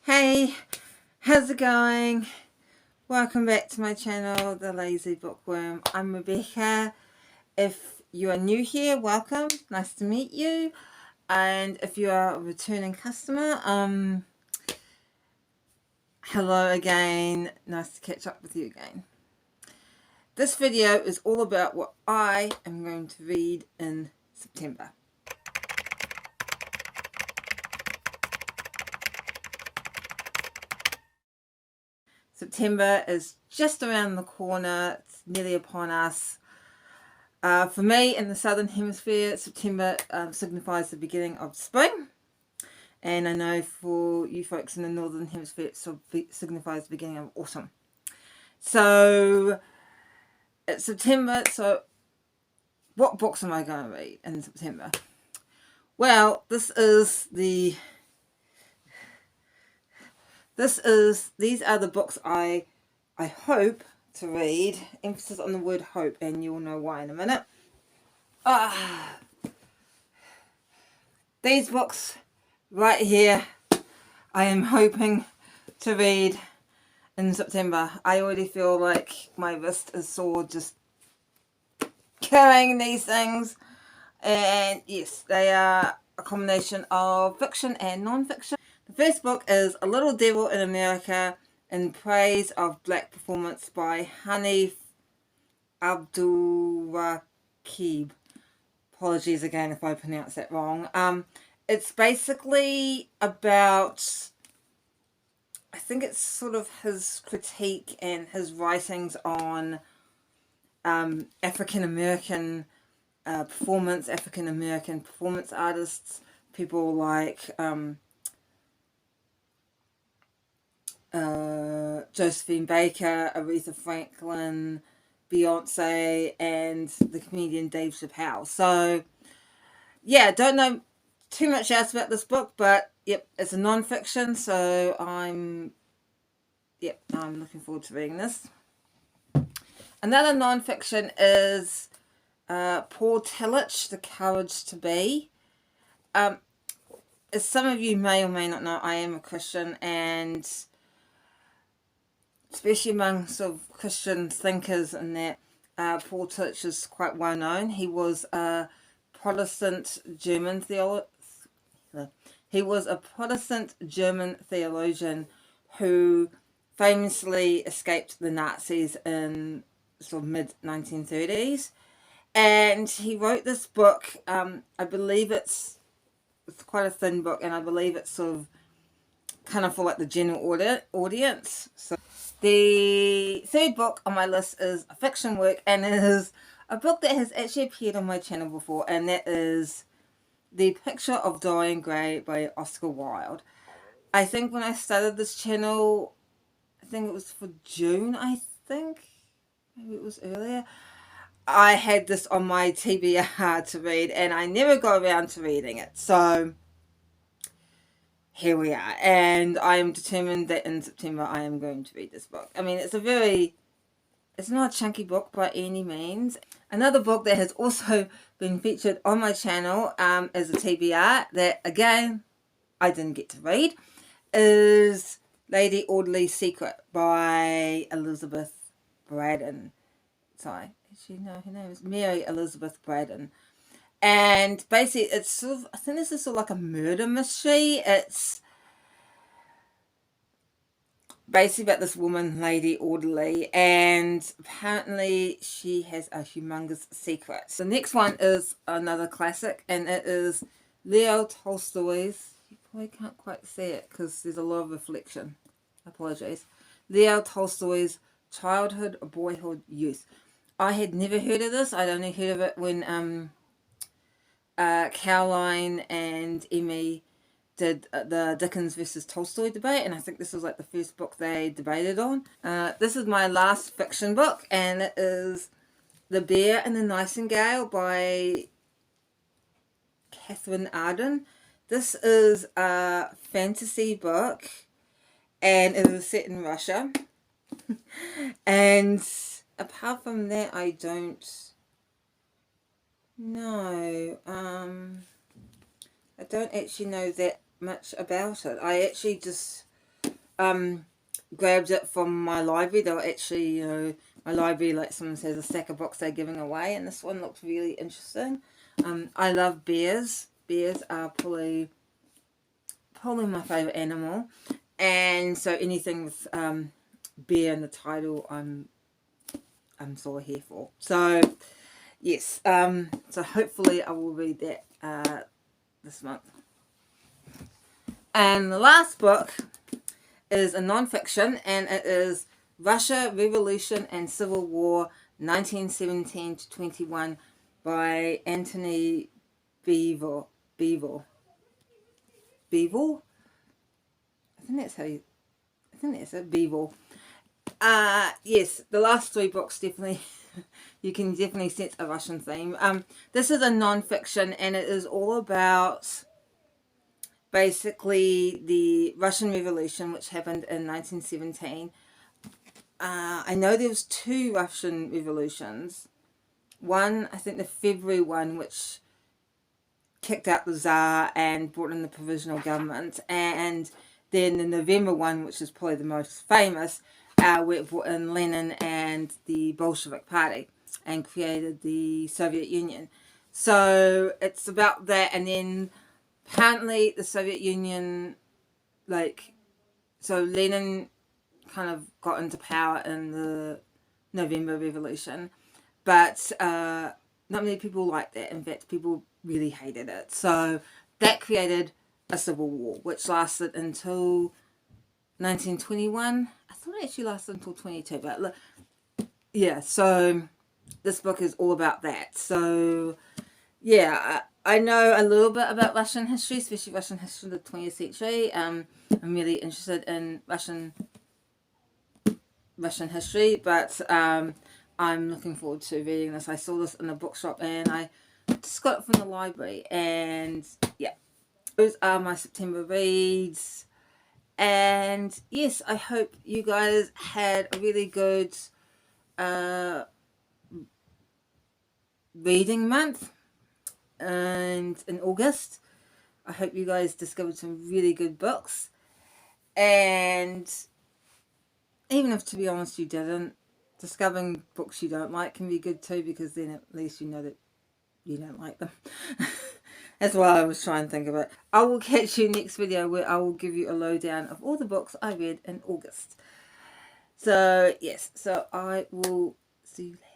Hey, how's it going? Welcome back to my channel, The Lazy Bookworm. I'm Rebecca. If you are new here, welcome. Nice to meet you. And if you are a returning customer, hello again. Nice to catch up with you again. This video is all about what I am going to read in September. September is just around the corner. It's nearly upon us. For me, in the Southern Hemisphere, September signifies the beginning of spring. And I know for you folks in the Northern Hemisphere, it signifies the beginning of autumn. So, it's September. So, what books am I going to read in September? Well, these are the books I hope to read. Emphasis on the word hope, and you'll know why in a minute. These books right here, I am hoping to read in September. I already feel like my wrist is sore just carrying these things. And yes, they are a combination of fiction and non-fiction. The first book is A Little Devil in America in Praise of Black Performance by Hani, Abdul, Keeb. Apologies again if I pronounce that wrong. It's basically about, I think it's sort of his critique and his writings on African American performance artists, people like Josephine Baker, Aretha Franklin, Beyonce, and the comedian Dave Chappelle. So, yeah, don't know too much else about this book, but yep, it's a non-fiction, so I'm looking forward to reading this. Another non-fiction is Paul Tillich, The Courage to Be. As some of you may or may not know, I am a Christian, and especially among sort of Christian thinkers and that, Paul Tillich is quite well known. He was a Protestant German theologian. He was a Protestant German theologian who famously escaped the Nazis in sort of mid-1930s. And he wrote this book. I believe it's quite a thin book, and I believe it's sort of kind of for like the general audience. So the third book on my list is a fiction work, and it is a book that has actually appeared on my channel before, and that is The Picture of Dorian Gray by Oscar Wilde. I think when I started this channel, I think it was for June, I think. Maybe it was earlier. I had this on my TBR to read, and I never got around to reading it. So, here we are. And I am determined that in September I am going to read this book. I mean, it's not a chunky book by any means. Another book that has also been featured on my channel as a TBR that, again, I didn't get to read, is Lady Audley's Secret by Elizabeth Braden. Sorry, actually, no, her name is Mary Elizabeth Braden. And basically, it's sort of, I think this is sort of like a murder mystery. It's basically about this woman, Lady Audley, and apparently she has a humongous secret. So the next one is another classic, and it is Leo Tolstoy's, you probably can't quite see it because there's a lot of reflection. I apologize. Leo Tolstoy's Childhood, Boyhood, Youth. I had never heard of this. I'd only heard of it when Caroline and Emmy did the Dickens versus Tolstoy debate, and I think this was like the first book they debated on. This is my last fiction book, and it is The Bear and the Nightingale by Catherine Arden. This is a fantasy book, and it is set in Russia. And apart from that, I don't know. I don't actually know that much about it. I actually just grabbed it from my library. They were actually, my library, like someone says, a stack of books they're giving away, and this one looked really interesting. I love bears. Bears are probably my favourite animal, and so anything with bear in the title, I'm sort of here for. So yes, so hopefully I will read that this month. And the last book is a non-fiction, and it is Russia, Revolution and Civil War, 1917 to 21 by Anthony Beevor. Beevor. Beevor? I think that's it. Beevor. Yes, the last three books definitely, you can definitely sense a Russian theme. This is a non-fiction, and it is all about basically the Russian Revolution, which happened in 1917. I know there was two Russian revolutions. One, I think the February one, which kicked out the Tsar and brought in the provisional government, and then the November one, which is probably the most famous, where it brought in Lenin and the Bolshevik Party and created the Soviet Union. So it's about that, and then apparently the Soviet Union, so Lenin kind of got into power in the November Revolution, but not many people liked that. In fact, people really hated it. So that created a civil war, which lasted until 1921. I thought it actually lasted until 22, but yeah, so this book is all about that. So yeah, I know a little bit about Russian history, especially Russian history of the 20th century. I'm really interested in Russian history, but I'm looking forward to reading this. I saw this in a bookshop, and I just got it from the library, and yeah, those are my September reads. And yes, I hope you guys had a really good reading month, and in August I hope you guys discovered some really good books, and even if, to be honest, you didn't, discovering books you don't like can be good too, because then at least you know that you don't like them. That's why I was trying to think of it. I will catch you next video, where I will give you a lowdown of all the books I read in August. So yes, so I will see you later.